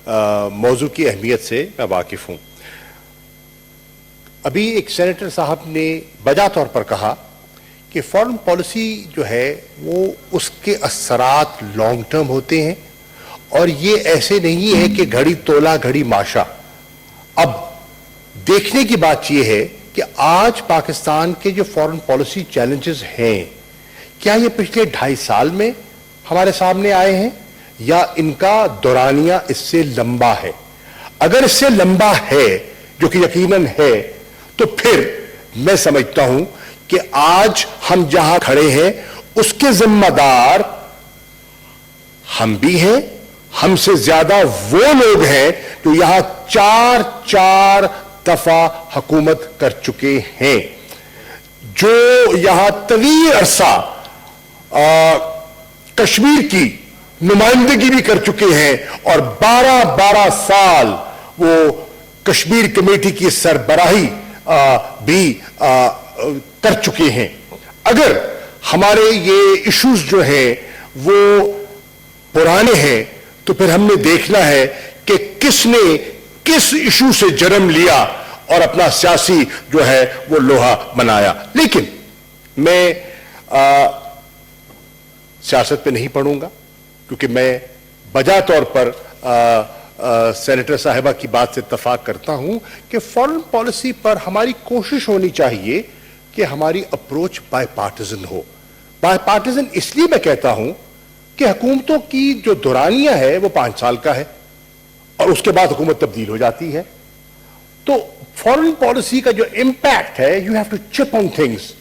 मौजू की अहमियत से मैं वाकिफ हूं। अभी एक सेनेटर साहब ने बजा तौर पर कहा कि फॉरेन पॉलिसी जो है वो उसके असरात लॉन्ग टर्म होते हैं और ये ऐसे नहीं है कि घड़ी तोला घड़ी माशा। अब देखने की बात यह है कि आज पाकिस्तान के जो फॉरेन पॉलिसी चैलेंजेस हैं, क्या ये पिछले 2.5 साल में हमारे सामने आए हैं या इनका दौरानिया इससे लंबा है? अगर इससे लंबा है, जो कि यकीनन है, तो फिर मैं समझता हूं कि आज हम जहां खड़े हैं उसके जिम्मेदार हम भी हैं, हमसे ज्यादा वो लोग हैं जो यहां 4 दफा हुकूमत कर चुके हैं, जो यहां तवील अरसा कश्मीर की नुमाइंदगी भी कर चुके हैं और 12 साल वो कश्मीर कमेटी की सरबराही भी कर चुके हैं। अगर हमारे ये इश्यूज जो हैं वो पुराने हैं तो फिर हमने देखना है कि किसने किस इशू से जन्म लिया और अपना सियासी जो है वो लोहा बनाया। लेकिन मैं सियासत पे नहीं पढ़ूंगा क्योंकि मैं बजा तौर पर सेनेटर साहिबा की बात से इत्तफाक करता हूं कि फॉरेन पॉलिसी पर हमारी कोशिश होनी चाहिए कि हमारी अप्रोच बाय पार्टिजन हो। बाय पार्टिजन इसलिए मैं कहता हूं कि हुकूमतों की जो दौरानिया है वो 5 साल का है और उसके बाद हुकूमत तब्दील हो जाती है। तो फॉरेन पॉलिसी का जो इंपैक्ट है, you have to chip on things,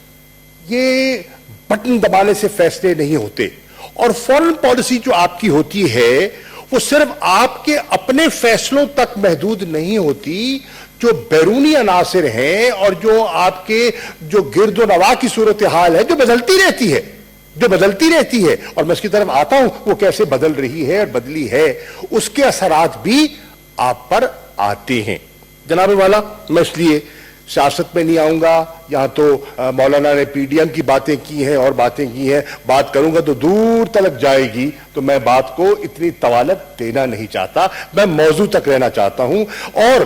ये बटन दबाने से फैसले नहीं होते। और फॉरेन पॉलिसी जो आपकी होती है वो सिर्फ आपके अपने फैसलों तक महदूद नहीं होती, जो बैरूनी अनासिर हैं और जो आपके जो गिरदो नवा की सूरत हाल है जो बदलती रहती है और मैं इसकी तरफ आता हूं वो कैसे बदल रही है और बदली है, उसके असरात भी आप पर आते हैं। जनाब वाला, मैं इसलिए सियासत में नहीं आऊंगा। यहां तो मौलाना ने पीडीएम की बातें की हैं और बातें की हैं, बात करूंगा तो दूर तक जाएगी, तो मैं बात को इतनी तवालत देना नहीं चाहता, मैं मौजू तक रहना चाहता हूं। और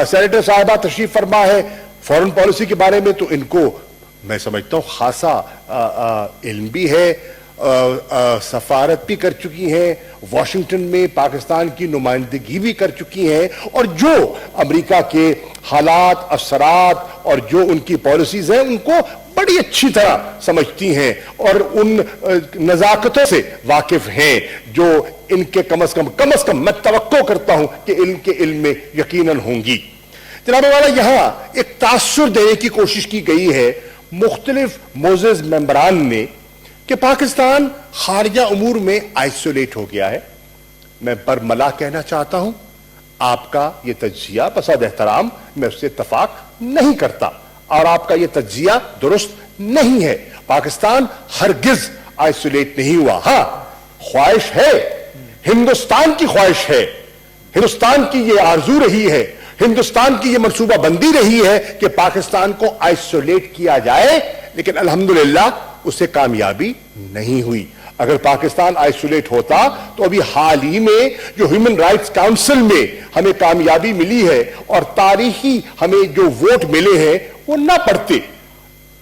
सेनेटर साहिबा तशरीफ फरमा है फॉरेन पॉलिसी के बारे में, तो इनको मैं समझता हूं खासा इल्म भी है, सफारत भी कर चुकी हैं, वॉशिंगटन में पाकिस्तान की नुमाइंदगी भी कर चुकी हैं और जो अमेरिका के हालात, असरात और जो उनकी पॉलिसीज हैं उनको बड़ी अच्छी तरह समझती हैं और उन नजाकतों से वाकिफ हैं जो इनके कम अज कम मैं तवक्को करता हूं कि इनके इल्म में यकीनन होंगी। जनाब वाला, यहां एक तासुर देने की कोशिश की गई है मुख्तलिफ मोअज़्ज़ज़ मेंबरान ने कि पाकिस्तान खारिजा उमूर में आइसोलेट हो गया है। मैं बरमला कहना चाहता हूं, आपका यह तज्जिया बसाद एहतराम मैं उससे इत्तफाक नहीं करता और आपका यह तज्जिया दुरुस्त नहीं है। पाकिस्तान हरगिज आइसोलेट नहीं हुआ। हां, ख्वाहिश है, हिंदुस्तान की ख्वाहिश है, हिंदुस्तान की यह आरजू रही है, हिंदुस्तान की यह मंसूबा बंदी रही है कि पाकिस्तान को आइसोलेट किया जाए, लेकिन अल्हम्दुलिल्लाह उससे कामयाबी नहीं हुई। अगर पाकिस्तान आइसोलेट होता तो अभी हाल ही में जो ह्यूमन राइट्स काउंसिल में हमें कामयाबी मिली है और तारीखी हमें जो वोट मिले हैं वो ना पड़ते,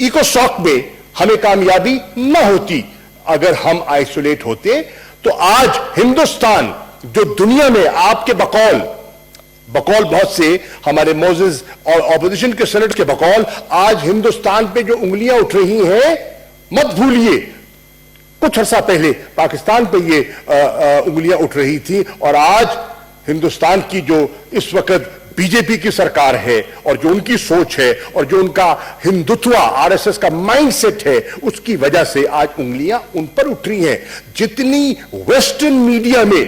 इकोसॉक में हमें कामयाबी ना होती। अगर हम आइसोलेट होते तो आज हिंदुस्तान जो दुनिया में आपके बकौल बहुत से हमारे मोअज़्ज़ज़ और ऑपोजिशन के सेनेट के बकौल आज हिंदुस्तान पे जो उंगलियां उठ रही हैं, मत भूलिए कुछ अर्सा पहले पाकिस्तान पे ये उंगलियां उठ रही थी और आज हिंदुस्तान की जो इस वक्त बीजेपी की सरकार है और जो उनकी सोच है और जो उनका हिंदुत्व आरएसएस का माइंडसेट है, उसकी वजह से आज उंगलियां उन पर उठ रही हैं। जितनी वेस्टर्न मीडिया में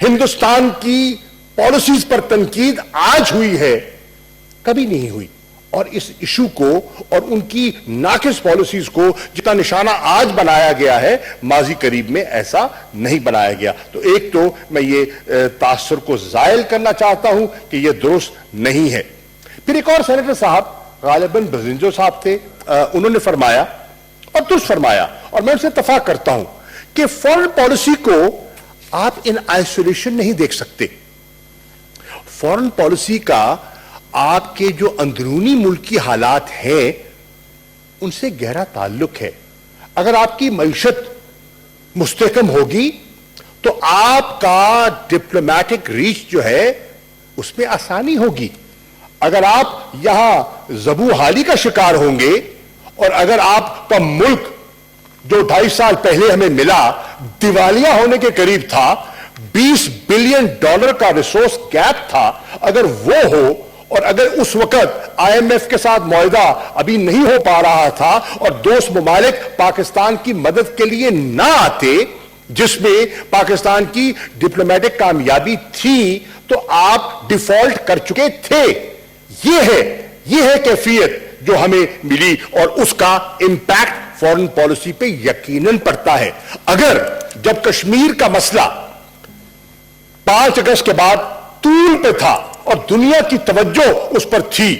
हिंदुस्तान की पॉलिसीज पर तनकीद आज हुई है, कभी नहीं हुई। और इस इशू को और उनकी नाकिस पॉलिसीज को जितना निशाना आज बनाया गया है, माजी करीब में ऐसा नहीं बनाया गया। तो एक तो मैं ये तासुर को जायल करना चाहता हूं कि ये दुरुस्त नहीं है। फिर एक और सेनेटर साहब, गालिबन बजिंजो साहब थे, उन्होंने फरमाया और दुरुस्त फरमाया और मैं उनसे इत्तफाक करता हूं कि फॉरेन पॉलिसी को आप इन आइसोलेशन नहीं देख सकते। फॉरेन पॉलिसी का आपके जो अंदरूनी मुल्की हालात हैं उनसे गहरा ताल्लुक है। अगर आपकी मईशत मुस्तहकम होगी तो आपका डिप्लोमेटिक रीच जो है उसमें आसानी होगी। अगर आप यहां जबू हाली का शिकार होंगे और अगर आपका मुल्क जो 2.5 साल पहले हमें मिला दिवालिया होने के करीब था, $20 बिलियन का रिसोर्स गैप था, अगर वो हो और अगर उस वक्त IMF के साथ मुआहदा अभी नहीं हो पा रहा था और दोस्त ममालिक पाकिस्तान की मदद के लिए ना आते जिसमें पाकिस्तान की डिप्लोमेटिक कामयाबी थी, तो आप डिफॉल्ट कर चुके थे। ये है कैफियत जो हमें मिली और उसका इंपैक्ट फॉरेन पॉलिसी पे यकीनन पड़ता है। अगर जब कश्मीर का मसला 5 अगस्त के बाद तूल पे था और दुनिया की तवज्जो उस पर थी,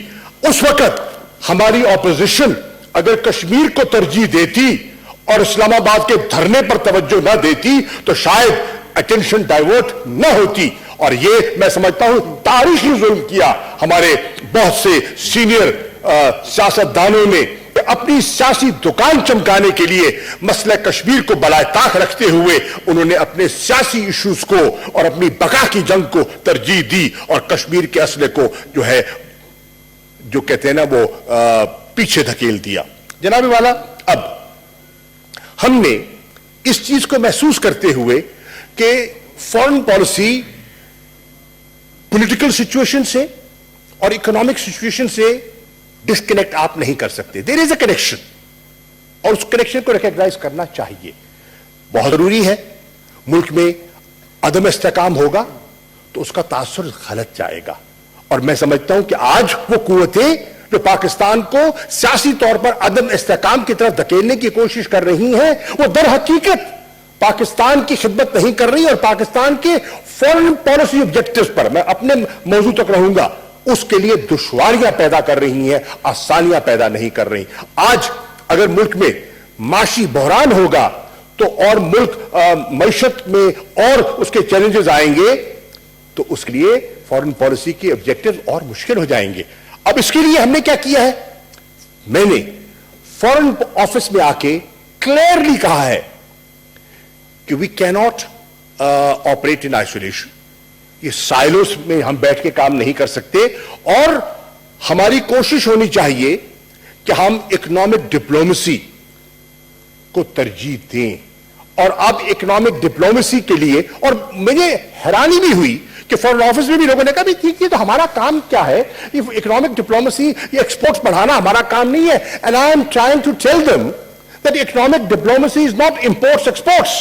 उस वक्त हमारी ऑपोजिशन अगर कश्मीर को तरजीह देती और इस्लामाबाद के धरने पर तवज्जो ना देती तो शायद अटेंशन डाइवर्ट ना होती। और ये मैं समझता हूं तारीखी जुल्म किया हमारे बहुत से सीनियर सियासतदानों ने अपनी सियासी दुकान चमकाने के लिए मसला कश्मीर को बलाए ताक रखते हुए उन्होंने अपने सियासी इश्यूज को और अपनी बका की जंग को तरजीह दी और कश्मीर के असले को जो है जो कहते हैं ना वो पीछे धकेल दिया। जनाबे वाला, अब हमने इस चीज को महसूस करते हुए कि फॉरेन पॉलिसी पॉलिटिकल सिचुएशन से और इकोनॉमिक सिचुएशन से डिस्कनेक्ट आप नहीं कर सकते। देयर इज अ कनेक्शन और उस कनेक्शन को रिकॉग्नाइज करना चाहिए। बहुत जरूरी है। मुल्क में अदम इस्तेकाम होगा तो उसका तासुर गलत जाएगा और मैं समझता हूं कि आज वो कुव्वतें जो पाकिस्तान को सियासी तौर पर अदम इस्तेकाम की तरफ धकेलने की कोशिश कर रही हैं वो दर हकीकत पाकिस्तान की खिदमत नहीं कर रही और पाकिस्तान के फॉरेन पॉलिसी ऑब्जेक्टिव्स पर मैं अपने मौजू तक रहूंगा उसके लिए दुश्वारियां पैदा कर रही हैं, आसानियां पैदा नहीं कर रही। आज अगर मुल्क में माशी बहरान होगा तो और मुल्क मईशत में और उसके चैलेंजेस आएंगे तो उसके लिए फॉरेन पॉलिसी के ऑब्जेक्टिव और मुश्किल हो जाएंगे। अब इसके लिए हमने क्या किया है, मैंने फॉरेन ऑफिस में आके क्लियरली कहा है कि we cannot operate in isolation. ये साइलोस में हम बैठ के काम नहीं कर सकते और हमारी कोशिश होनी चाहिए कि हम इकोनॉमिक डिप्लोमेसी को तरजीह दें। और अब इकोनॉमिक डिप्लोमेसी के लिए, और मुझे हैरानी भी हुई कि फॉरेन ऑफिस में भी लोगों ने कहा ठीक है तो हमारा काम क्या है, ये इकोनॉमिक डिप्लोमेसी, ये एक्सपोर्ट्स बढ़ाना हमारा काम नहीं है। And I am trying to tell them that economic diplomacy is not imports exports,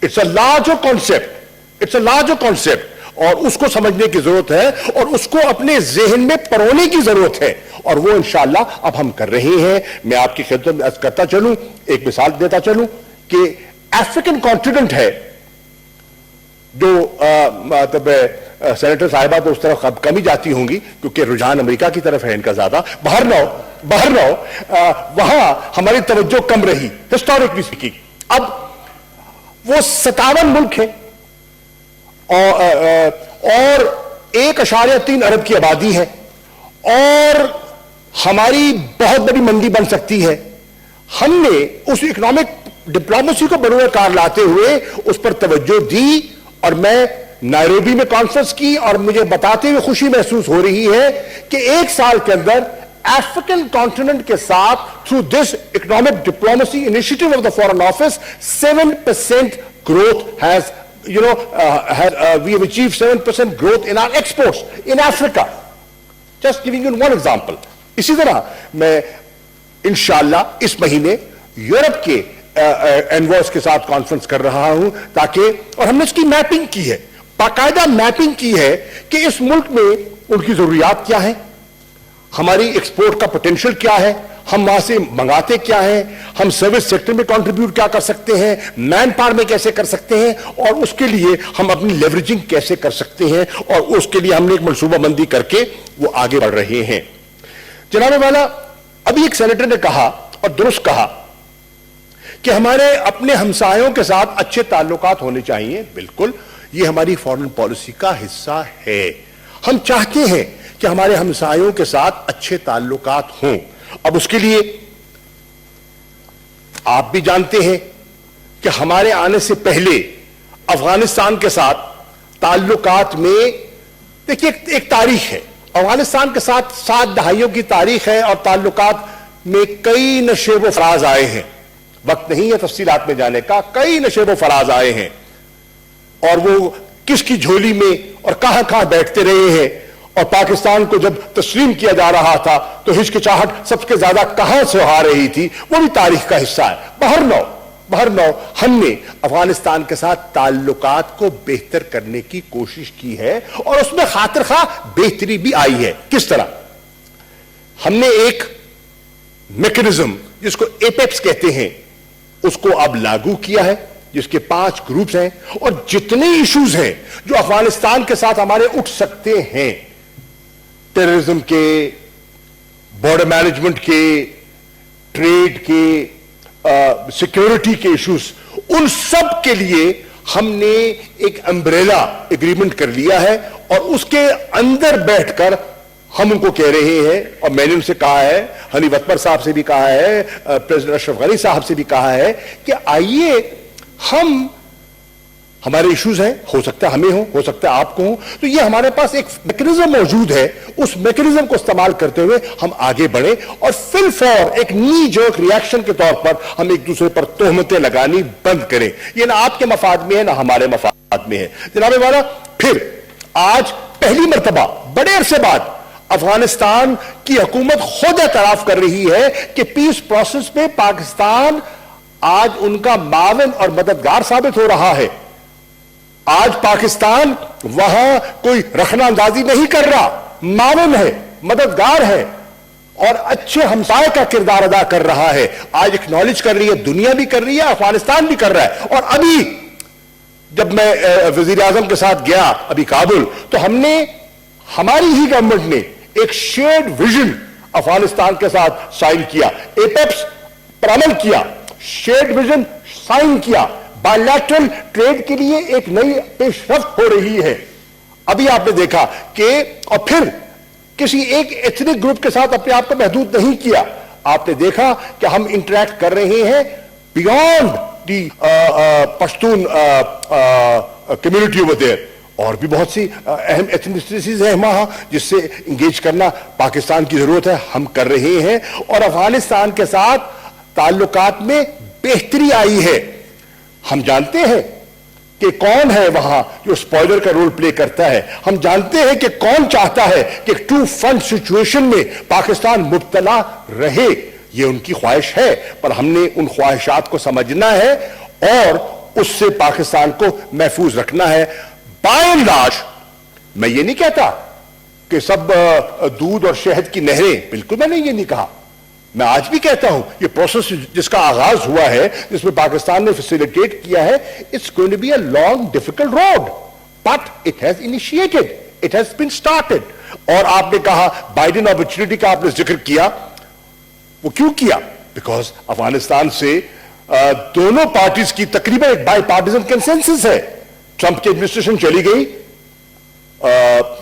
it's a larger concept, it's a larger concept और उसको समझने की जरूरत है और उसको अपने जहन में परोने की जरूरत है और वो इंशाअल्लाह अब हम कर रहे हैं। मैं आपकी खिदमत में अर्ज करता चलूं, एक मिसाल देता चलूं कि अफ्रीकन कॉन्टिनेंट है जो मतलब सेनेटर साहिबा तो उस तरफ कम ही जाती होंगी क्योंकि रुझान अमेरिका की तरफ है इनका ज्यादा, बाहर ना हो वहां हमारी तवज्जो कम रही हिस्टोरिकली स्पीकिंग। अब वो 57 मुल्क है और 1.3 अरब की आबादी है और हमारी बहुत बड़ी मंडी बन सकती है। हमने उस इकोनॉमिक डिप्लोमेसी को बरूए लाते हुए उस पर तवज्जो दी और मैं नायरोबी में कॉन्फ्रेंस की और मुझे बताते हुए खुशी महसूस हो रही है कि 1 साल के अंदर अफ्रीकन कॉन्टिनेंट के साथ through this economic diplomacy initiative of the foreign office 7% growth has we have achieved 7% growth in our exports in Africa. Just giving you one example. इसी तरह मैं इंशाअल्लाह इस महीने यूरोप के एनवॉयस के साथ कॉन्फ्रेंस कर रहा हूं ताकि, और हमने इसकी मैपिंग की है, बाकायदा मैपिंग की है कि इस मुल्क में उनकी जरूरियात क्या है, हमारी एक्सपोर्ट का पोटेंशियल क्या है, हम वहां से मंगाते क्या हैं, हम सर्विस सेक्टर में कंट्रीब्यूट क्या कर सकते हैं, मैन पावर में कैसे कर सकते हैं और उसके लिए हम अपनी लेवरेजिंग कैसे कर सकते हैं और उसके लिए हमने एक मनसूबाबंदी करके वो आगे बढ़ रहे हैं। जनाब वाला, अभी एक सेनेटर ने कहा और दुरुस्त कहा کہ ہمارے اپنے ہمسایوں کے ساتھ اچھے تعلقات ہونے چاہیے. بالکل یہ ہماری فارن پالیسی کا حصہ ہے. ہم چاہتے ہیں کہ ہمارے ہمسایوں کے ساتھ اچھے تعلقات ہوں. اب اس کے لیے آپ بھی جانتے ہیں کہ ہمارے آنے سے پہلے افغانستان کے ساتھ تعلقات میں دیکھیے ایک تاریخ ہے. افغانستان کے ساتھ 7 دہائیوں کی تاریخ ہے اور تعلقات میں کئی نشیب و فراز آئے ہیں. وقت نہیں ہے تفصیلات میں جانے کا. کئی نشیب و فراز آئے ہیں اور وہ کس کی جھولی میں اور کہاں کہاں بیٹھتے رہے ہیں. اور پاکستان کو جب تسلیم کیا جا رہا تھا تو ہچکچاہٹ سب سے زیادہ کہاں سے آ رہی تھی, وہ بھی تاریخ کا حصہ ہے. بہرنو ہم نے افغانستان کے ساتھ تعلقات کو بہتر کرنے کی کوشش کی ہے اور اس میں خاطر خواہ بہتری بھی آئی ہے. کس طرح؟ ہم نے ایک میکنزم جس کو ایپیکس کہتے ہیں اس کو اب لاگو کیا ہے, جس کے 5 گروپس ہیں اور جتنے ایشوز ہیں جو افغانستان کے ساتھ ہمارے اٹھ سکتے ہیں, ٹیررزم کے, بارڈر مینجمنٹ کے, ٹریڈ کے, سیکیورٹی کے ایشوز, ان سب کے لیے ہم نے ایک امبریلا ایگریمنٹ کر لیا ہے اور اس کے اندر بیٹھ کر ہم ان کو کہہ رہے ہیں, اور میں نے ان سے کہا ہے, ہنی وطمر صاحب سے بھی کہا ہے, پریزیڈنٹ اشرف غنی صاحب سے بھی کہا ہے کہ آئیے ہم, ہمارے ایشوز ہیں, ہو سکتا ہے ہمیں ہو سکتا ہے آپ کو ہوں, تو یہ ہمارے پاس ایک میکنزم موجود ہے. اس میکنزم کو استعمال کرتے ہوئے ہم آگے بڑھیں اور فی الفور ایک نی جوک ریاکشن کے طور پر ہم ایک دوسرے پر تہمتیں لگانی بند کریں. یہ نہ آپ کے مفاد میں ہے نہ ہمارے مفاد میں ہے. جناب والا, پھر آج پہلی مرتبہ بڑے عرصے بعد افغانستان کی حکومت خود اعتراف کر رہی ہے کہ پیس پروسیس میں پاکستان آج ان کا معاون اور مددگار ثابت ہو رہا ہے. آج پاکستان وہاں کوئی رخنہ اندازی نہیں کر رہا, معاون ہے, مددگار ہے اور اچھے ہمسائے کا کردار ادا کر رہا ہے. آج ایکنالج کر رہی ہے, دنیا بھی کر رہی ہے, افغانستان بھی کر رہا ہے. اور ابھی جب میں وزیر اعظم کے ساتھ گیا ابھی کابل, تو ہم نے, ہماری ہی گورنمنٹ نے ایک شیئرڈ ویژن افغانستان کے ساتھ سائن کیا, ایپیکس پر عمل کیا, شیئرڈ ویژن سائن کیا. بائیلیٹرل ٹریڈ کے لیے ایک نئی پیش رفت ہو رہی ہے. ابھی آپ نے دیکھا کہ, اور پھر کسی ایک ایتھنک گروپ کے ساتھ اپنے آپ کو محدود نہیں کیا. آپ نے دیکھا کہ ہم انٹریکٹ کر رہے ہیں beyond the Pashtun community over there. اور بھی بہت سی اہم ایتھنسٹیز ہیں وہاں جس سے انگیج کرنا پاکستان کی ضرورت ہے, ہم کر رہے ہیں. اور افغانستان کے ساتھ تعلقات میں بہتری آئی ہے. ہم جانتے ہیں کہ کون ہے وہاں جو اسپوائلر کا رول پلے کرتا ہے. ہم جانتے ہیں کہ کون چاہتا ہے کہ ٹو فرنٹ سچویشن میں پاکستان مبتلا رہے. یہ ان کی خواہش ہے, پر ہم نے ان خواہشات کو سمجھنا ہے اور اس سے پاکستان کو محفوظ رکھنا ہے. بائی اینڈ لارج میں یہ نہیں کہتا کہ سب دودھ اور شہد کی نہریں, بالکل میں نے یہ نہیں کہا. میں آج بھی کہتا ہوں یہ پروسیس جس کا آغاز ہوا ہے, جس میں پاکستان نے فیسیلیٹیٹ کیا ہے, it's going to be a long difficult road but it has initiated, it has been started. اور آپ نے کہا بائیڈن اپرچونٹی کا آپ نے ذکر کیا, وہ کیوں کیا؟ بیکاز افغانستان سے دونوں پارٹیز کی تقریباً ایک بائی پارٹیزن کنسنسس ہے. ٹرمپ کی ایڈمنسٹریشن چلی گئی,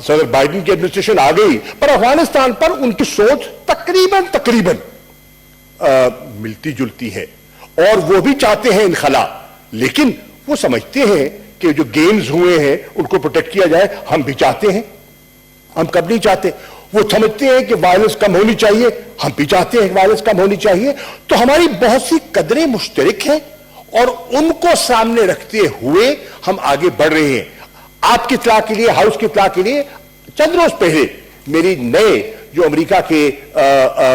صدر بائیڈن کی ایڈمنسٹریشن آ گئی, پر افغانستان پر ان کی سوچ تقریباً ملتی جلتی ہے اور وہ بھی چاہتے ہیں انخلا, لیکن وہ سمجھتے ہیں کہ جو گینز ہوئے ہیں ان کو پروٹیکٹ کیا جائے. ہم بھی چاہتے ہیں, ہم کب نہیں چاہتے. وہ سمجھتے ہیں کہ وائلنس کم ہونی چاہیے, ہم بھی چاہتے ہیں کہ وائلنس کم ہونی چاہیے. تو ہماری بہت سی قدریں مشترک ہیں اور ان کو سامنے رکھتے ہوئے ہم آگے بڑھ رہے ہیں. آپ کی اطلاع کے لیے, ہاؤس کی اطلاع کے لیے, چند روز پہلے میری نئے جو امریکہ کے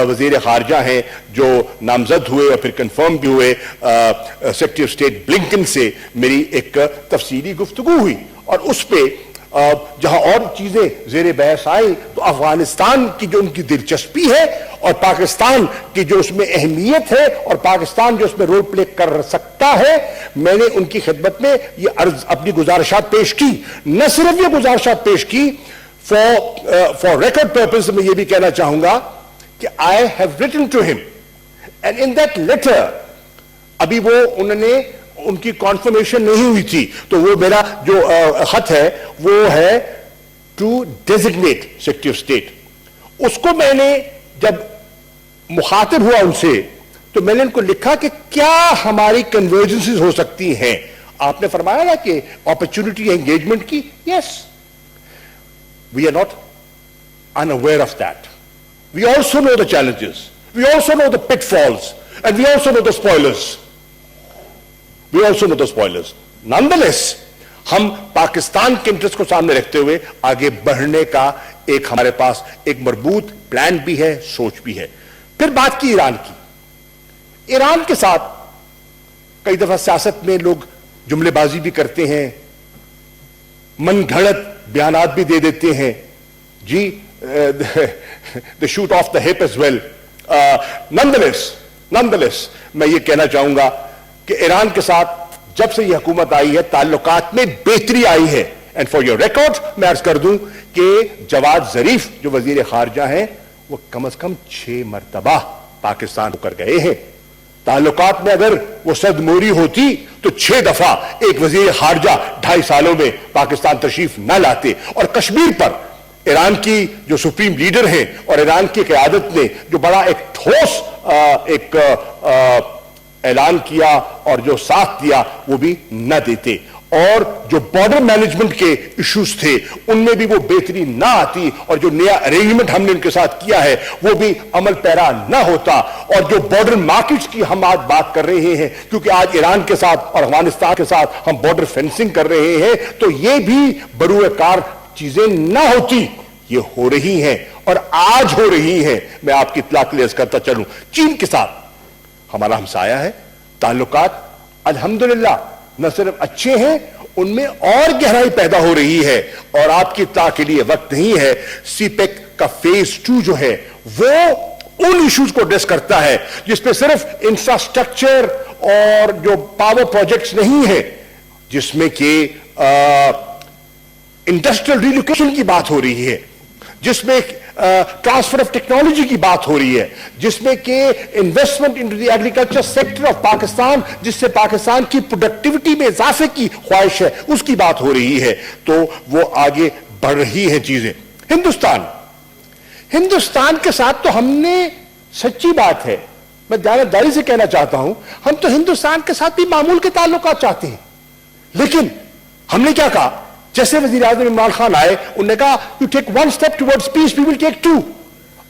وزیر خارجہ ہیں جو نامزد ہوئے اور پھر کنفرم بھی ہوئے, سیکریٹری آف اسٹیٹ بلنکن سے میری ایک تفصیلی گفتگو ہوئی اور اس پہ جہاں اور چیزیں زیر بحث آئیں تو افغانستان کی جو ان کی دلچسپی ہے اور پاکستان کی جو اس میں اہمیت ہے اور پاکستان جو اس میں رول پلے کر سکتا ہے, میں نے ان کی خدمت میں یہ عرض اپنی گزارشات پیش کی. نہ صرف یہ گزارشات پیش کی, for record purpose میں یہ بھی کہنا چاہوں گا کہ I have written to him and in that letter अभी वो उनकी कॉन्फर्मेशन नहीं हुई थी, तो वो मेरा जो खत है वो है to designate secretary of state. उसको मैंने जब मुखातिब हुआ उनसे, तो मैंने उनको लिखा कि क्या हमारी कन्वर्जेंसेस हो सकती हैं। आपने फरमाया ना कि अपॉर्चुनिटी एंगेजमेंट की, yes, we are not unaware of that. We also know the challenges, we also know the pitfalls, and we also know the spoilers, we also know the spoilers. Nonetheless हम पाकिस्तान के interest को सामने रखते हुए आगे बढ़ने का एक हमारे पास एक मजबूत प्लान भी है, सोच भी है। फिर बात की ईरान की। ईरान के साथ कई दफा सियासत में लोग जुमलेबाजी भी करते हैं, मन घड़त बयानात भी दे देते हैं जी, the shoot of the hip as well. Nonetheless मैं ये कहना चाहूंगा कि ईरान के साथ जब से यह हुकूमत आई है ताल्लुकात में बेहतरी आई है। एंड फॉर योर रिकॉर्ड मैं अर्ज कर दूं कि जवाद जरीफ जो वजीर खारजा हैं वो कम से कम 6 मरतबा पाकिस्तान होकर गए हैं। ताल्लुकात में अगर वो सदमोरी होती तो 6 दफा एक वजीर खारजा 2.5 सालों में पाकिस्तान तशरीफ न लाते। और कश्मीर पर ईरान की जो सुप्रीम लीडर हैं और ईरान की क़यादत ने जो बड़ा एक ठोस ऐलान किया और जो साथ दिया वो भी न देते। और जो बॉर्डर मैनेजमेंट के इश्यूज थे उनमें भी वो बेहतरी ना आती, और जो नया अरेंजमेंट हमने उनके साथ किया है वो भी अमल पैरा ना होता। और जो बॉर्डर मार्केट्स की हम आज बात कर रहे हैं, क्योंकि आज ईरान के साथ और अफगानिस्तान के साथ हम बॉर्डर फेंसिंग कर रहे हैं, तो ये भी बरूए कार चीजें ना होती, ये हो रही हैं और आज हो रही हैं। मैं आपकी इत्तला के लिए करता चलूं, चीन के साथ हमारा हमसाया है, ताल्लुकात अल्हम्दुलिल्लाह न सिर्फ अच्छे हैं, उनमें और गहराई पैदा हो रही है। और आपकी इत्तला के लिए वक्त नहीं है, सीपेक का फेज 2 जो है वो उन इश्यूज को एड्रेस करता है जिसपे सिर्फ इंफ्रास्ट्रक्चर और जो पावर प्रोजेक्ट्स नहीं है, जिसमें कि इंडस्ट्रियल रिलोकेशन की बात हो रही है, जिसमें ट्रांसफर ऑफ टेक्नोलॉजी की बात हो रही है, जिसमें कि investment in the agriculture sector of Pakistan, जिससे पाकिस्तान की प्रोडक्टिविटी में इजाफे की ख्वाहिश है, उसकी बात हो रही है। तो वो आगे बढ़ रही है चीजें। हिंदुस्तान के साथ तो हमने, सच्ची बात है, मैं जानदारी से कहना चाहता हूं, हम तो हिंदुस्तान के साथ भी मामूल के ताल्लुकात चाहते हैं। लेकिन हमने क्या कहा, जैसे वजीर आज़म इमरान खान आए, उन्होंने कहा you take 1 step towards peace, we will take 2।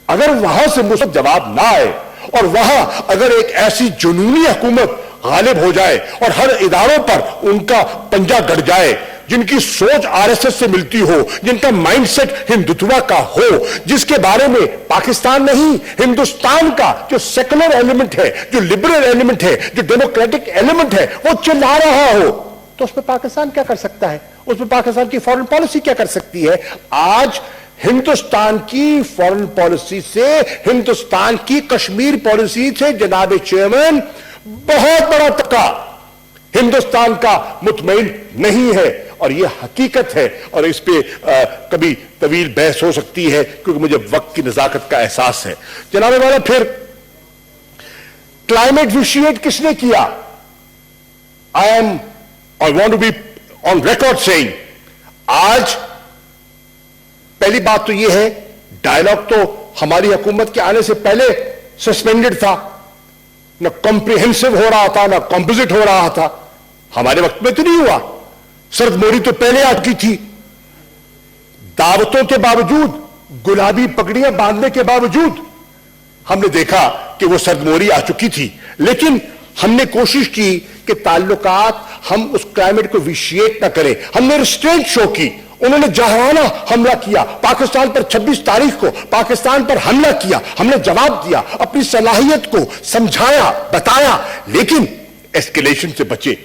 अगर वहां से मुझसे जवाब ना आए और वहां अगर एक ऐसी जुनूनी हुकूमत गालिब हो जाए और हर इदारों पर उनका पंजा गड़ जाए, जिनकी सोच आरएसएस से मिलती हो, जिनका माइंडसेट हिंदुत्व का हो, जिसके बारे में पाकिस्तान नहीं हिंदुस्तान का जो सेकुलर एलिमेंट है, जो लिबरल एलिमेंट है, जो डेमोक्रेटिक एलिमेंट है, वो चिल्ला रहा हो, तो उसमें पाकिस्तान क्या कर सकता है? उसमें पाकिस्तान की फॉरेन पॉलिसी क्या कर सकती है? आज हिंदुस्तान की फॉरेन पॉलिसी से, हिंदुस्तान की कश्मीर पॉलिसी से जनाब चेयरमैन बहुत बड़ा तबका हिंदुस्तान का मुतमईन नहीं है, और यह हकीकत है। और इस पे कभी तवील बहस हो सकती है, क्योंकि मुझे वक्त की नजाकत का एहसास है। जनाब वाला, फिर क्लाइमेट विशिएट किसने किया? I want to be on record saying, आज पहली बात तो यह है, डायलॉग तो हमारी हुकूमत के आने से पहले सस्पेंडेड था, न कॉम्प्रिहेंसिव हो रहा था, न कॉम्पोजिट हो रहा था। हमारे वक्त में तो नहीं हुआ, सरदमोरी तो पहले आ चुकी थी। दावतों के बावजूद, गुलाबी पगड़ियां बांधने के बावजूद हमने देखा कि वो सरदमोरी आ चुकी थी। लेकिन हमने कोशिश की कि ताल्लुकात हम उस क्लाइमेट को विशिएट ना करें। हमने रिस्ट्रेंट शो की। उन्होंने जहाना हमला किया पाकिस्तान पर, 26 तारीख को पाकिस्तान पर हमला किया, हमने जवाब दिया, अपनी सलाहियत को समझाया, बताया, लेकिन एस्केलेशन से बचे,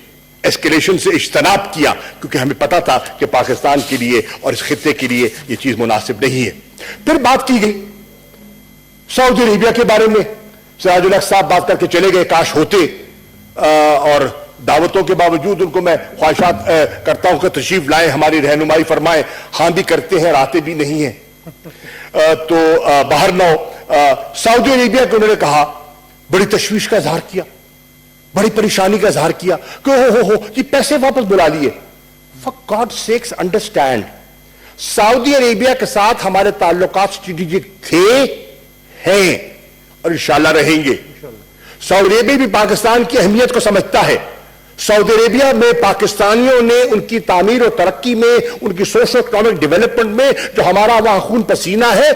एस्केलेशन से इज्तनाब किया, क्योंकि हमें पता था कि पाकिस्तान के लिए और इस खित्ते के लिए यह चीज मुनासिब नहीं है। फिर बात की गई सऊदी अरेबिया के बारे में। सिराजुल हक साहब बात करके चले गए, काश होते, और दावतों के बावजूद उनको मैं ख्वाहिशात करता हूं कि तशरीफ लाएं, हमारी रहनुमाई फरमाएं। हां भी करते हैं, आते भी नहीं है। तो बाहर नौ सऊदी अरेबिया को उन्होंने कहा, बड़ी तशवीश का इजहार किया بڑی پریشانی کا اظہار کیا کہ ہو یہ پیسے واپس بلا لیے. For God's sakes understand, سعودی عربیہ کے ساتھ ہمارے تعلقات اسٹریٹجک تھے، ہیں اور انشاءاللہ رہیں گے. سعودی عربیہ بھی پاکستان کی اہمیت کو سمجھتا ہے. سعودی عربیہ میں پاکستانیوں نے ان کی تعمیر و ترقی میں، ان کی سوشو اکنامک ڈیولپمنٹ میں جو ہمارا وہاں خون پسینہ ہے،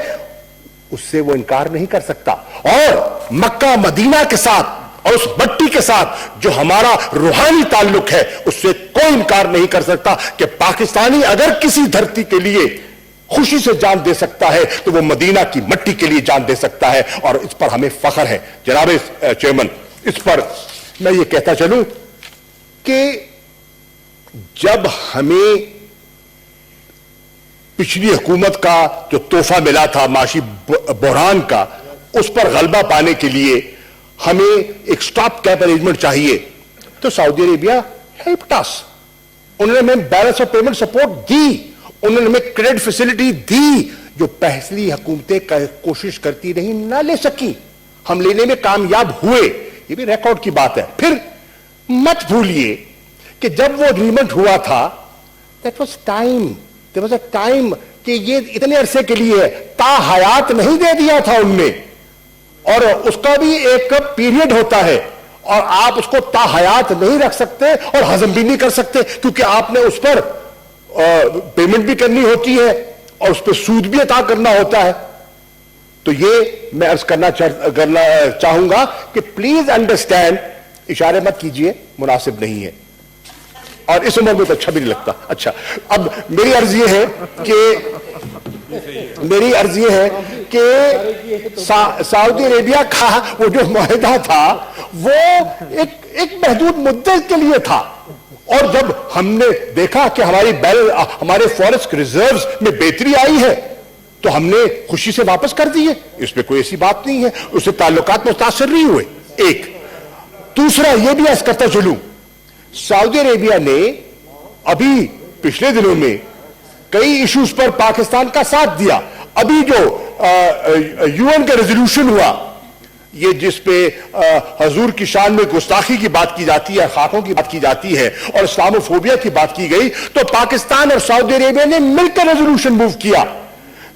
اس سے وہ انکار نہیں کر سکتا. اور مکہ مدینہ کے ساتھ اور اس مٹی کے ساتھ جو ہمارا روحانی تعلق ہے، اس سے کوئی انکار نہیں کر سکتا کہ پاکستانی اگر کسی دھرتی کے لیے خوشی سے جان دے سکتا ہے تو وہ مدینہ کی مٹی کے لیے جان دے سکتا ہے، اور اس پر ہمیں فخر ہے. جناب چیئرمین، اس پر میں یہ کہتا چلوں کہ جب ہمیں پچھلی حکومت کا جو تحفہ ملا تھا معاشی بحران کا، اس پر غلبہ پانے کے لیے ہمیں ایک سٹاپ کیپ ارینجمنٹ چاہیے، تو سعودی عربیہ ہیلپڈ اس. انہوں نے ہمیں بیلنس آف پیمنٹ سپورٹ دی، انہوں نے ہمیں کریڈٹ فیسلٹی دی جو پہلی حکومتیں کوشش کرتی نہیں، نہ لے سکی. ہم لینے میں کامیاب ہوئے، یہ بھی ریکارڈ کی بات ہے. پھر مت بھولیے کہ جب وہ اگریمنٹ ہوا تھا، that was time, there was a time کہ یہ اتنے عرصے کے لیے تا حیات نہیں دے دیا تھا ان نے، اور اس کا بھی ایک پیریڈ ہوتا ہے، اور آپ اس کو تا حیات نہیں رکھ سکتے اور ہضم بھی نہیں کر سکتے، کیونکہ آپ نے اس پر پیمنٹ بھی کرنی ہوتی ہے اور اس پہ سود بھی عطا کرنا ہوتا ہے. تو یہ میں عرض کرنا چاہوں گا کہ پلیز انڈرسٹینڈ، اشارے مت کیجئے، مناسب نہیں ہے اور اس عمر میں تو اچھا بھی نہیں لگتا. اچھا، اب میری عرض یہ ہے کہ سعودی عربیہ کا وہ جو معاہدہ تھا وہ ایک محدود مدت کے لیے تھا، اور جب ہم نے دیکھا کہ ہمارے فارسٹ ریزروز میں بہتری آئی ہے تو ہم نے خوشی سے واپس کر دیے. اس میں کوئی ایسی بات نہیں ہے، اس سے تعلقات متاثر نہیں ہوئے. ایک دوسرا یہ بھی عرض کرتا چلوں، سعودی عربیہ نے ابھی پچھلے دنوں میں کئی ایشوز پر پاکستان کا ساتھ دیا. ابھی جو یو این کا ریزولوشن ہوا، یہ جس پہ حضور کی شان میں گستاخی کی بات کی جاتی ہے، خاکوں کی بات کی جاتی ہے اور اسلاموفوبیا کی بات کی گئی، تو پاکستان اور سعودی عربیہ نے مل کر ریزولوشن موو کیا.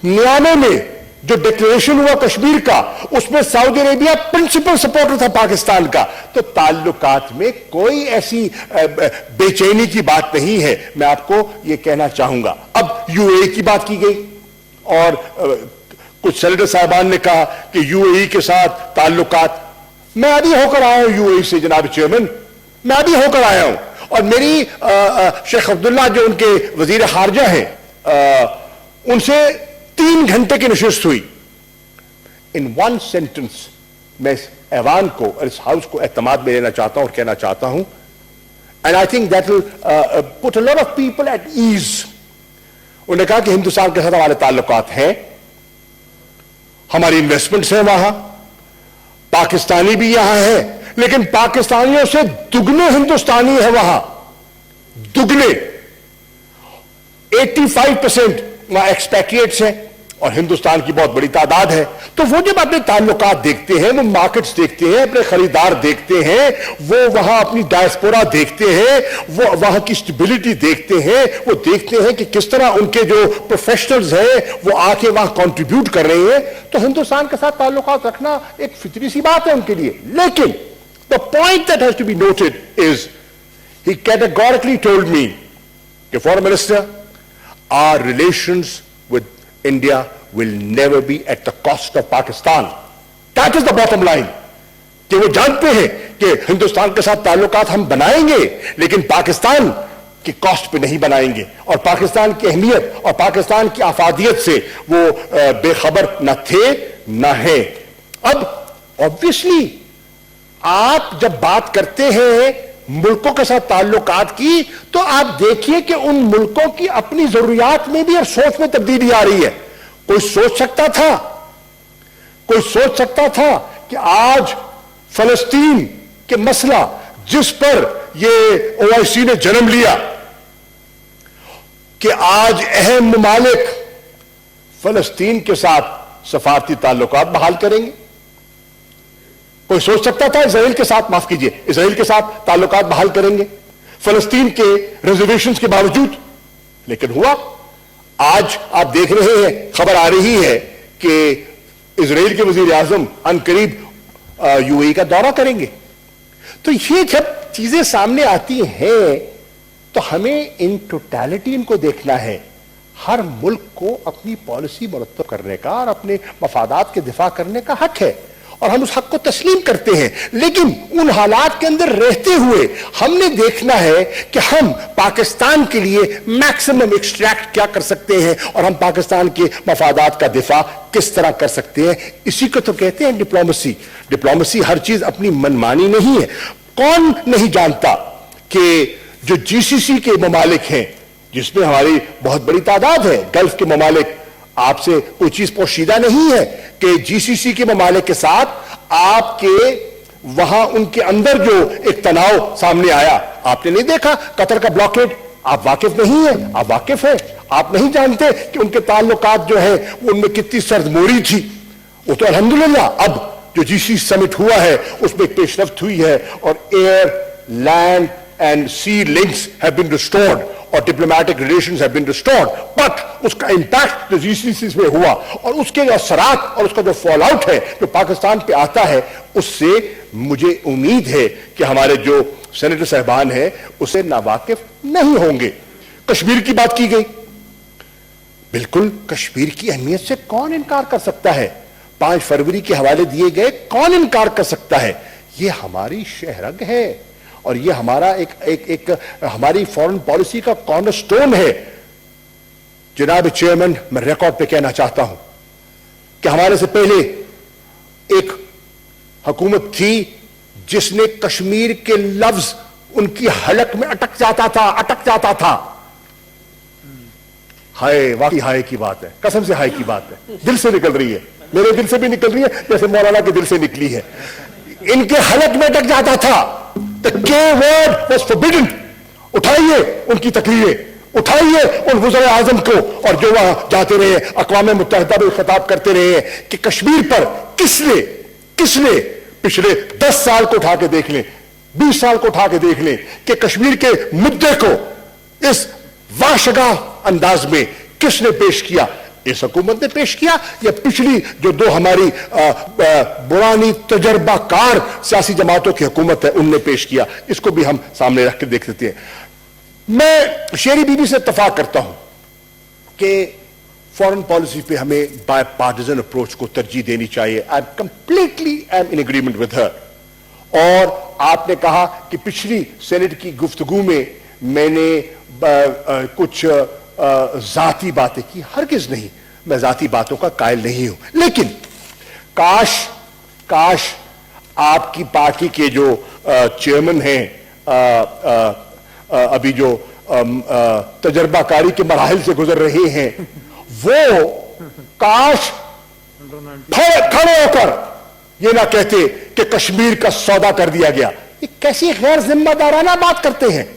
99 میں جو ڈکلیریشن ہوا کشمیر کا، اس میں سعودی عربیہ پرنسپل سپورٹر تھا پاکستان کا. تو تعلقات میں کوئی ایسی بے چینی کی بات نہیں ہے. میں آپ کو یہ کہنا چاہوں گا. اب یو اے کی بات کی گئی اور کچھ سینیٹر صاحبان نے کہا کہ یو اے کے ساتھ تعلقات. میں ابھی ہو کر آیا ہوں یو اے سے جناب چیئرمین، میں ابھی ہو کر آیا ہوں، اور میری شیخ عبداللہ جو ان کے وزیر خارجہ ہیں، ان سے 3 گھنٹے کی نشست ہوئی. ان ون سینٹنس میں اس ایوان کو اور اس ہاؤس کو اعتماد میں لینا چاہتا ہوں اور کہنا چاہتا ہوں، and I think that will put a lot of people at ease. انہوں نے کہا کہ ہندوستان کے ساتھ ہمارے تعلقات ہیں، ہماری انویسٹمنٹس ہیں وہاں، پاکستانی بھی یہاں ہیں، لیکن پاکستانیوں سے دگنے ہندوستانی ہیں وہاں، دگنے. 85% وہاں ایکسپیٹریٹس ہیں اور ہندوستان کی بہت بڑی تعداد ہے. تو وہ جب اپنے تعلقات دیکھتے ہیں، وہ مارکیٹس دیکھتے ہیں، اپنے خریدار دیکھتے ہیں، وہ وہاں اپنی ڈائسپورا دیکھتے ہیں، وہ وہاں کی اسٹیبلٹی دیکھتے ہیں، وہ دیکھتے ہیں کہ کس طرح ان کے جو پروفیشنلز ہیں وہ آ کے وہاں کنٹریبیوٹ کر رہے ہیں، تو ہندوستان کے ساتھ تعلقات رکھنا ایک فطری سی بات ہے ان کے لیے. لیکن the point that has to be noted is he categorically told me کہ foreign minister, our relations with India will never be at the cost of Pakistan. That is the bottom line. کہ وہ جانتے ہیں کہ ہندوستان کے ساتھ تعلقات ہم بنائیں گے لیکن پاکستان کی کاسٹ پہ نہیں بنائیں گے، اور پاکستان کی اہمیت اور پاکستان کی افادیت سے وہ بے خبر نہ تھے نہ ہیں. اب obviously آپ جب بات کرتے ہیں ملکوں کے ساتھ تعلقات کی، تو آپ دیکھیے کہ ان ملکوں کی اپنی ضروریات میں بھی اور سوچ میں تبدیلی آ رہی ہے. کوئی سوچ سکتا تھا کہ آج فلسطین کے مسئلہ جس پر یہ OIC نے جنم لیا، کہ آج اہم ممالک فلسطین کے ساتھ سفارتی تعلقات بحال کریں گے؟ कोई सोच सकता था इजराइल के साथ, माफ कीजिए, इजराइल के साथ ताल्लुकात बहाल करेंगे फलस्तीन के रिजर्वेशंस के बावजूद? लेकिन हुआ। आज आप देख रहे हैं, खबर आ रही है कि इजराइल के वजीर आजम अनकरीब यूएई का दौरा करेंगे। तो ये जब चीजें सामने आती हैं तो हमें इन टोटलिटी इनको देखना है। हर मुल्क को अपनी पॉलिसी मुरत्तब करने का और अपने मफादात के दिफा करने का हक है और हम उस हक को तस्लीम करते हैं, लेकिन उन हालात के अंदर रहते हुए हमने देखना है कि हम पाकिस्तान के लिए मैक्सिमम एक्सट्रैक्ट क्या कर सकते हैं और हम पाकिस्तान के मफादात का दिफा किस तरह कर सकते हैं। इसी को तो कहते हैं डिप्लोमेसी। डिप्लोमेसी हर चीज अपनी मनमानी नहीं है। कौन नहीं जानता कि जो जीसीसी के ममालिक हैं, जिसमें हमारी बहुत बड़ी तादाद है, गल्फ के ममालिक, आपसे कोई चीज पोशीदा नहीं है कि जीसीसी के ममालिक के साथ आपके वहां उनके अंदर जो एक तनाव सामने आया, आपने नहीं देखा? कतर का ब्लॉकेड, आप वाकिफ नहीं है? आप वाकिफ है। आप नहीं जानते कि उनके ताल्लुकात जो है उनमें कितनी सर्दमोरी थी? वो तो अल्हम्दुलिल्लाह अब जो जीसी समिट हुआ है उसमें एक पेशरफ्त हुई है और air, land and sea links have been restored और diplomatic relations have been restored, but उसका इंपैक्ट जो जीसीसी में हुआ और उसके असरात और उसका जो फॉल आउट है जो पाकिस्तान पे आता है, उससे मुझे उम्मीद है कि हमारे जो सेनेटर साहबान हैं उससे नावाकिफ नहीं होंगे। कश्मीर की बात की गई, बिल्कुल कश्मीर की अहमियत से कौन इनकार कर सकता है? 5 फरवरी के हवाले दिए गए, कौन इनकार कर सकता है? ये हमारी शहरग है और ये हमारा एक हमारी फॉरेन पॉलिसी का कॉर्नरस्टोन है। जनाब चेयरमैन, मैं रिकॉर्ड पे कहना चाहता हूं कि हमारे से पहले एक हुकूमत थी जिसने कश्मीर के लफ्ज उनकी हलक में अटक जाता था। हाय, वाकई हाय की बात है, कसम से हाय की बात है, दिल से निकल रही है, मेरे दिल से भी निकल रही है जैसे मौलाना के दिल से निकली है। इनके हलक में अटक जाता था। The K word was forbidden। उठाइए उनकी तकरीरें, उठाइए उन वज़ीर आज़म को और जो वहां जाते रहे, अक़वाम मुत्तहिदा में खिताब करते रहे कि कश्मीर पर किसने पिछले 10 साल को उठा के देख लें, 20 साल को उठा के देख लें कि कश्मीर के मुद्दे को इस वाशगा अंदाज में किसने पेश किया? इस हुकूमत ने पेश किया या पिछली जो दो हमारी पुरानी तजर्बाकार सियासी जमातों की हुकूमत है उनने पेश किया? इसको भी हम सामने रख के देख सकते हैं। मैं शेरी बीबी से इत्तफाक करता हूं कि फॉरेन पॉलिसी पे हमें बाय पार्टिजन अप्रोच को तरजीह देनी चाहिए। I am in agreement with her. और आपने कहा कि पिछली सेनेट की गुफ्तगू में मैंने कुछ जाती बातें की। हरगिज नहीं, मैं जाती बातों का कायल नहीं हूं, लेकिन काश आपकी पार्टी के जो चेयरमैन हैं, अभी जो तजर्बाकारी के मराहिल से गुजर रहे हैं, वो काश खड़े होकर ये ना कहते कि कश्मीर का सौदा कर दिया गया। ये कैसी गैर जिम्मेदाराना बात करते हैं,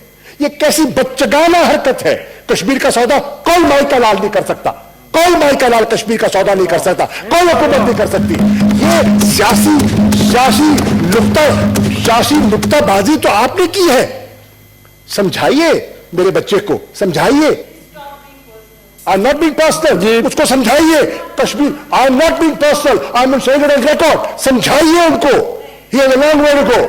ये कैसी बच्चगाना हरकत है। कश्मीर का सौदा कोई माई का लाल नहीं कर सकता, कोई माई का लाल कश्मीर का सौदा नहीं कर सकता, कोई हुकूमत नहीं कर सकती। ये सियासी नुक्ताबाजी तो आपने की है। समझाइए मेरे बच्चे को, समझाइए। I am not being personal, उसको समझाइए। Kashmir, I am not being personal, I am saying it on record. समझाइए उनको, he has a long way to go.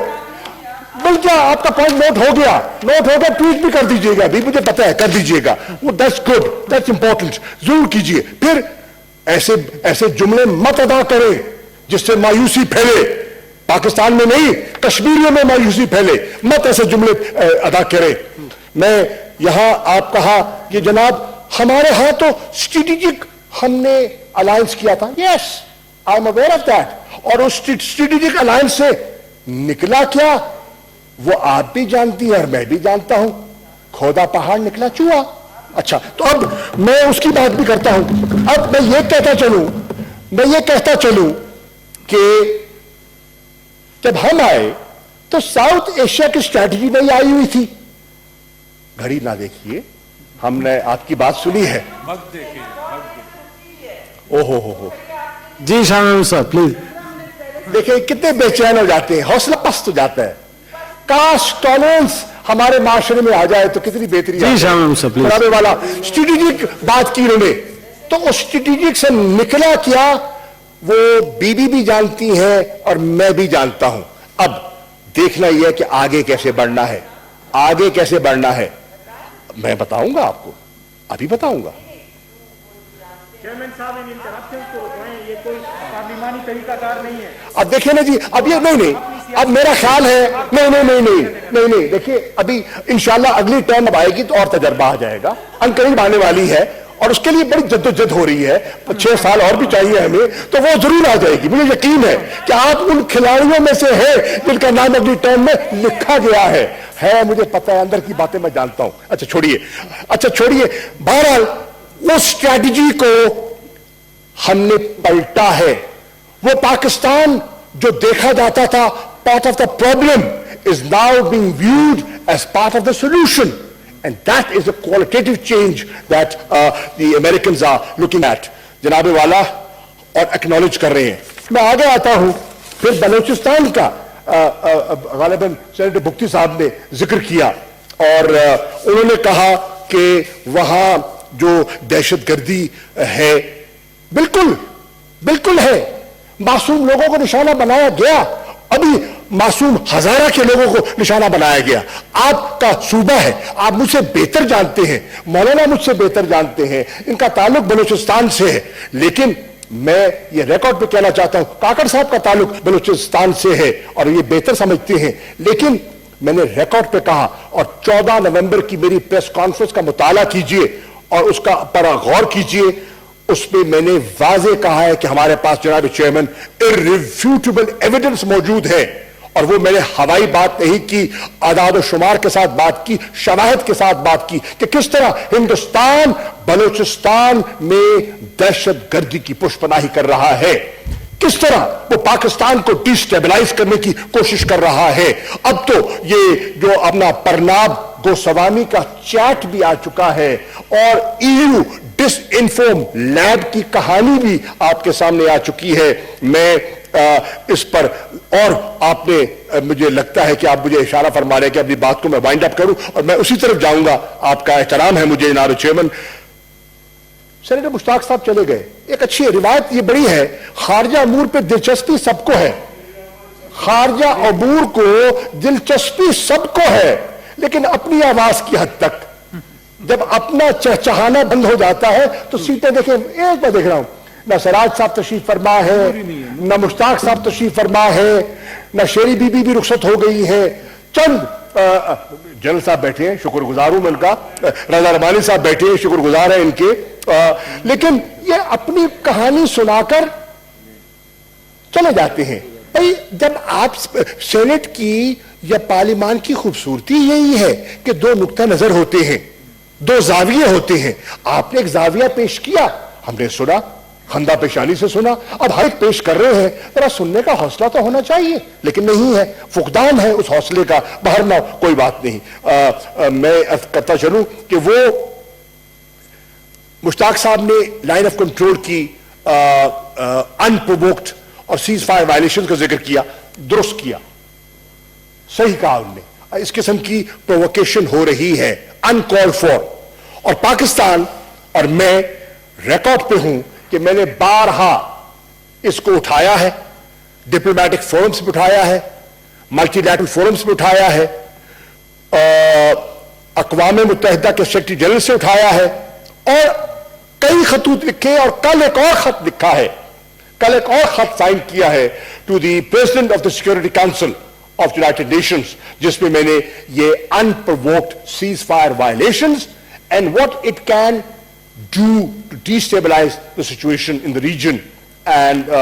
बल्कि आपका पॉइंट नोट हो गया, ट्वीट भी कर दीजिएगा, अभी मुझे पता है, कर दीजिएगा। वो दैट्स गुड, दैट्स इंपॉर्टेंट, जरूर कीजिए। फिर ऐसे जुमले मत अदा करें जिससे मायूसी फैले। पाकिस्तान में नहीं, कश्मीरियों में मायूसी फैले, मत ऐसे जुमले अदा करें। मैं यहां आप कहा कि जनाब हमारे यहां तो स्ट्रेटेजिक हमने अलायंस किया था। Yes, I am aware of that. और उस स्ट्रेटेजिक अलायंस से निकला क्या वो आप भी जानती हैं और मैं भी जानता हूं, खोदा पहाड़ निकला चूहा। अच्छा, तो अब मैं उसकी बात भी करता हूं। अब मैं ये कहता चलूं कि जब हम आए तो साउथ एशिया की स्ट्रैटेजी में आई हुई थी। घड़ी ना देखिए, हमने आपकी बात सुनी है। ओहो हो जी शामिल साहब प्लीज। دیکھیں کتنے بے چین ہو جاتے ہیں, حوصلہ پست ہو جاتا ہے. کاش ٹالرنس ہمارے معاشرے میں آ جائے تو کتنی بہتری. جناب والا اسٹریٹجک بات کی انہوں نے, تو اس اسٹریٹجک سے نکلا کیا وہ بیوی بھی جانتی ہیں اور میں بھی جانتا ہوں. اب دیکھنا یہ ہے کہ آگے کیسے بڑھنا ہے, آگے کیسے بڑھنا ہے. میں بتاؤں گا آپ کو, ابھی بتاؤں گا. اب دیکھیں نا جی, اب یہ نہیں, اب میرا خیال ہے نہیں, دیکھیے ابھی انشاءاللہ اگلی ٹرم اب آئے گی تو اور تجربہ آ جائے گا, انقریب آنے والی ہے, اور اس کے لیے بڑی جدوجہد ہو رہی ہے. 6 سال اور بھی چاہیے ہمیں, تو وہ ضرور آ جائے گی. مجھے یقین ہے کہ آپ ان کھلاڑیوں میں سے ہیں جن کا نام اگلی ٹرم میں لکھا گیا ہے. مجھے پتہ ہے, اندر کی باتیں میں جانتا ہوں. اچھا چھوڑیے. بہرحال وہ اسٹریٹجی کو ہم نے پلٹا ہے. وہ پاکستان جو دیکھا جاتا تھا part of the problem is now being viewed as part of the solution, and that is a qualitative change that the Americans are looking at. جناب والا اور acknowledge کر رہے ہیں. میں آگے آتا ہوں. پھر بلوچستان کا غالباً سینیٹر بھکتی صاحب نے ذکر کیا, اور انہوں نے کہا کہ وہاں جو دہشت گردی ہے, بالکل ہے. معصوم لوگوں کو نشانہ بنایا گیا, ابھی معصوم ہزارہ کے لوگوں کو نشانہ بنایا گیا. آپ کا صوبہ ہے, آپ مجھ سے بہتر جانتے ہیں, مولانا مجھ سے بہتر جانتے ہیں, ان کا تعلق بلوچستان سے ہے. لیکن میں یہ ریکارڈ پہ کہنا چاہتا ہوں, کاکڑ صاحب کا تعلق بلوچستان سے ہے اور یہ بہتر سمجھتے ہیں. لیکن میں نے ریکارڈ پہ کہا, اور 14 نومبر کی میری پریس کانفرنس کا مطالعہ کیجئے اور اس کا پر غور کیجئے. اس میں میں نے واضح کہا ہے کہ ہمارے پاس جناب چیئرمین irrefutable ایویڈنس موجود ہے, اور وہ میں نے ہوائی بات نہیں کی, اعداد و شمار کے ساتھ بات کی, شواہد کے ساتھ بات کی کہ کس طرح ہندوستان بلوچستان میں دہشت گردی کی پشت پناہی کر رہا ہے, کس طرح وہ پاکستان کو ڈی سٹیبلائز کرنے کی کوشش کر رہا ہے. اب تو یہ جو اپنا پرناب گوسوامی کا چیٹ بھی آ چکا ہے, اور ایو ڈس انفارم لیب کی کہانی بھی آپ کے سامنے آ چکی ہے. میں اس پر, اور آپ نے, مجھے لگتا ہے کہ آپ مجھے اشارہ فرما رہے ہیں کہ اپنی بات کو میں وائنڈ اپ کروں, اور میں اسی طرف جاؤں گا. آپ کا احترام ہے مجھے جناب چیئرمین. سینیٹر مشتاق صاحب چلے گئے. ایک اچھی روایت یہ بڑی ہے, خارجہ امور پہ دلچسپی سب کو ہے, خارجہ امور کو دلچسپی سب کو ہے, لیکن اپنی آواز کی حد تک. جب اپنا چہچہانا بند ہو جاتا ہے تو سیٹیں دیکھیں, ایک میں دیکھ رہا ہوں, نہ سراج صاحب تشریف فرما ہے, نہ مشتاق صاحب تشریف فرما ہے, نہ شیری بی بی بھی رخصت ہو گئی ہے, چند جنرل صاحب بیٹھے ہیں, شکر گزار ہوں میں ان کا, رضا ربانی صاحب بیٹھے ہیں, شکر گزار ہیں ان کے. لیکن یہ اپنی کہانی سنا کر چلے جاتے ہیں. بھائی جب آپ سینٹ کی یا پارلیمان کی خوبصورتی یہی ہے کہ 2 نقطہ نظر ہوتے ہیں, 2 زاویے ہوتے ہیں. آپ نے ایک زاویہ پیش کیا, ہم نے سنا, خندہ پیشانی سے سنا, اب ہر ایک پیش کر رہے ہیں. ذرا سننے کا حوصلہ تو ہونا چاہیے, لیکن نہیں ہے, فقدان ہے اس حوصلے کا. باہر نہ کوئی بات نہیں. میں کرتا چلوں کہ وہ مشتاق صاحب نے لائن آف کنٹرول کی انپرووکڈ اور سیز فائر وائلیشن کا ذکر کیا, درست کیا, صحیح کہا انہوں نے. اس قسم کی پرووکیشن ہو رہی ہے انکال فور, اور پاکستان اور میں ریکارڈ پہ ہوں کہ میں نے بارہا اس کو اٹھایا ہے, ڈپلومیٹک فورمز پہ اٹھایا ہے, ملٹی لیٹرل فورمز پہ اٹھایا ہے, اقوام متحدہ کے سیکرٹری جنرل سے اٹھایا ہے, اور کئی خطوط لکھے, اور کل ایک اور خط لکھا ہے, کل ایک اور خط سائن کیا ہے to the president of the security council of United Nations, جس میں میں نے یہ unprovoked ceasefire violations and what it can do to destabilize the situation in the region and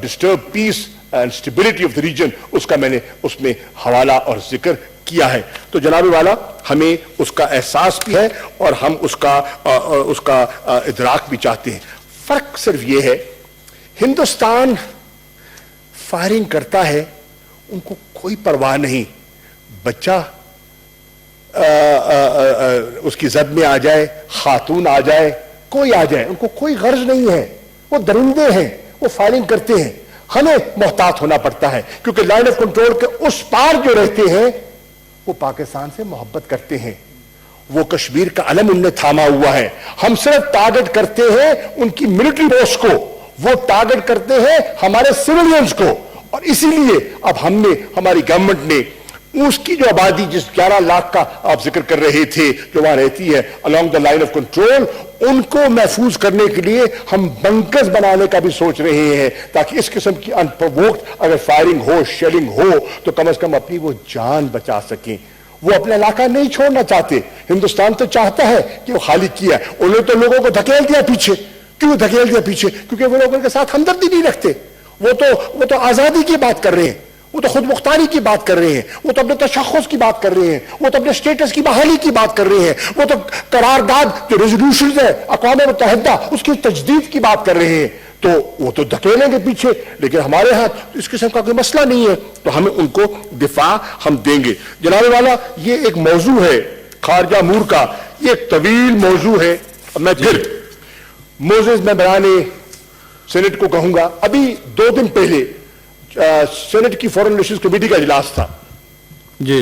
disturb peace and stability of the region, اس کا میں نے اس میں حوالہ اور ذکر کیا ہے. تو جناب والا ہمیں اس کا احساس بھی ہے اور ہم اس کا ادراک بھی چاہتے ہیں. فرق صرف یہ ہے, ہندوستان فائرنگ کرتا ہے, ان کو کوئی پرواہ نہیں, بچہ اس کی زد میں آ جائے, خاتون آ جائے, کوئی آ جائے, ان کو کوئی غرض نہیں ہے. وہ درندے ہیں, وہ فائرنگ کرتے ہیں. हमें मोहतात होना पड़ता है, क्योंकि लाइन ऑफ कंट्रोल के उस पार जो रहते हैं वो पाकिस्तान से मोहब्बत करते हैं, वो कश्मीर का अलम उनने थामा हुआ है। हम सिर्फ टारगेट करते हैं उनकी मिलिट्री फोर्स को, वो टारगेट करते हैं हमारे सिविलियंस को। और इसीलिए अब हमने, हमारी गवर्नमेंट ने उसकी जो आबादी, जिस 11 लाख का आप जिक्र कर रहे थे जो वहां रहती है along the line of control, उनको महफूज करने के लिए हम बंकर्स बनाने का भी सोच रहे हैं, ताकि इस किस्म की अनप्रोवोक्ड अगर फायरिंग हो, शेलिंग हो, तो कम से कम अपनी वो जान बचा सकें। वो अपना इलाका नहीं छोड़ना चाहते। हिंदुस्तान तो चाहता है कि वो खाली किया, उन्होंने तो लोगों को धकेल दिया पीछे। क्यों धकेल दिया पीछे? क्योंकि वो लोगों के साथ हमदर्दी नहीं रखते। वो तो आजादी की बात कर रहे हैं, वो तो खुद मुख्तारी की बात कर रहे हैं, वो तो अपने तशख़्ख़ुस की बात कर रहे हैं, वो तो अपने स्टेटस की बहाली की बात कर रहे हैं, वो तो करारदाद जो रेजोल्यूशन है अक़वाम मुत्तहिदा उसकी तजदीद की बात कर रहे हैं। तो वो तो धकेलेंगे पीछे, लेकिन हमारे हाथ इस किस्म का कोई मसला नहीं है, तो हमें उनको दिफा हम देंगे। जनाब वाला, ये एक मौजू है खारजा अमूर का, ये एक तवील मौजू है। मैं फिर मोजेस मेंबराने सेनेट को कहूंगा, अभी 2 दिन पहले सेनेट की फॉरेन रिलेशंस कमेटी का इजलास था जी।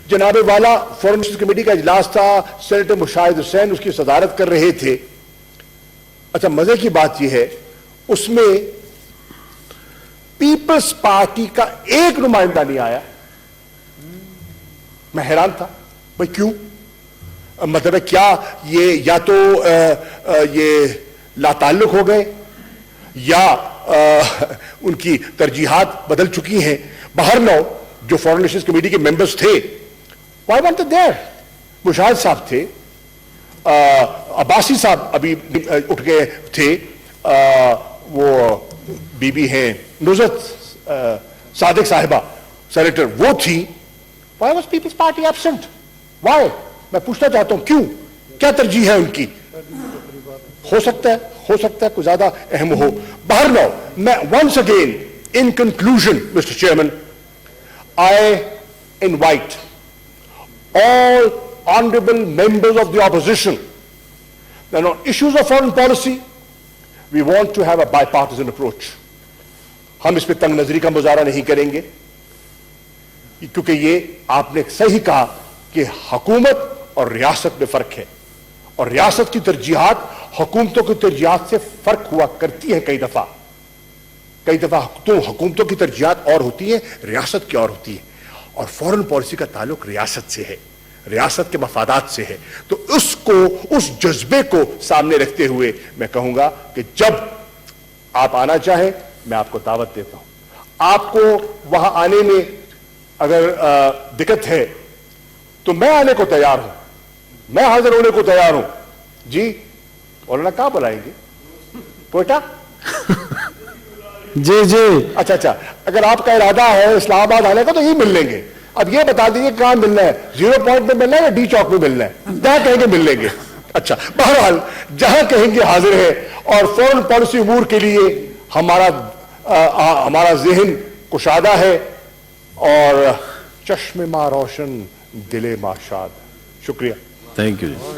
जनाब वाला, फॉरेन रिलेशंस कमेटी का इजलास था, सेनेटर मुशाहिद हुसैन उसकी सदारत कर रहे थे। अच्छा, मजे की बात यह है उसमें पीपल्स पार्टी का एक नुमाइंदा नहीं आया। मैं हैरान था, भाई क्यों? मतलब है क्या ये या तो ये लाताल्लुक हो गए या उनकी तरजीहात बदल चुकी हैं। बाहर लो, जो फॉरेन रिलेशंस कमेटी के मेंबर्स थे, व्हाई वांट देयर? मुशाहिद साहब थे, अब्बासी साहब अभी उठ गए थे, वो बीबी हैं नुज़रत सादिक साहिबा सेनेटर, वो थी। Why was Peoples Party absent? Why? मैं पूछना चाहता हूं क्यों, क्या तरजीह है उनकी? हो सकता है कुछ ज्यादा अहम हो। बाहर लो, मैं once again in conclusion mister chairman, I invite all honorable members of the opposition that on issues of foreign policy we want to have a bipartisan approach. हम इस पे तंग नजरी का मुजाहरा नहीं करेंगे, क्योंकि ये आपने सही कहा कि हुकूमत और रियासत में फर्क है, और रियासत की तरजीहात हुकूमतों की तरजीहात से फर्क हुआ करती है। कई दफा तो हुकूमतों की तरजीहात और होती है, रियासत की और होती है, और फॉरेन पॉलिसी का ताल्लुक रियासत से है, रियासत के मफादात से है। तो उसको, उस जज्बे को सामने रखते हुए मैं कहूंगा कि जब आप आना चाहें मैं आपको दावत देता हूं। आपको वहां आने में अगर दिक्कत है तो मैं आने को तैयार हूं, मैं हाजिर होने को तैयार हूं जी। मौलाना कहां बुलाएंगे? कोयटा? जी। अच्छा, अगर आपका इरादा है इस्लामाबाद आने का तो यही मिल लेंगे। अब ये बता दीजिए कहां मिलना है, 0 पॉइंट में मिलना है या डी चौक में मिलना है? जहां कहेंगे मिल लेंगे। अच्छा, बहरहाल जहां कहेंगे हाजिर है। और फॉरेन पॉलिसी अमूर के लिए हमारा ज़हन कुशादा है और चश्मे मा रोशन दिले मा शाद। शुक्रिया। Thank you.